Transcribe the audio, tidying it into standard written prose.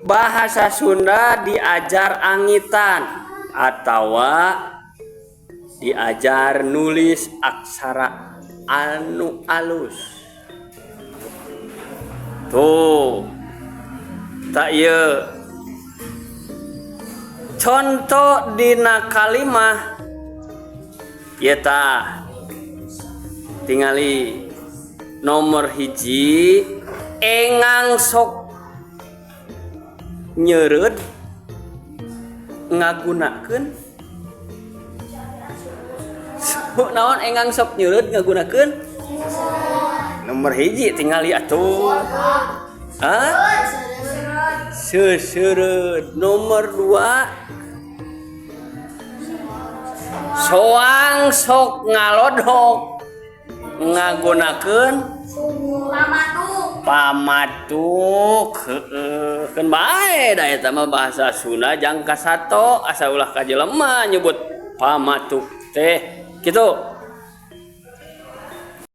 bahasa Sunda diajar angitan atau diajar nulis aksara anu alus. Tuh tak ye contoh dina kalimah ya tah tingali nomor hiji engang sok nyeureud ngagunakeun naon engang sok nyeureud ngagunakeun nomor hiji tingali atuh seureud. Nomor 2 soang sok ngalodok ngagunakeun pamatuk keun bae da eta mah bahasa Sunda jang kasato asa ulah ka jelema nyebut pamatuk teh kitu.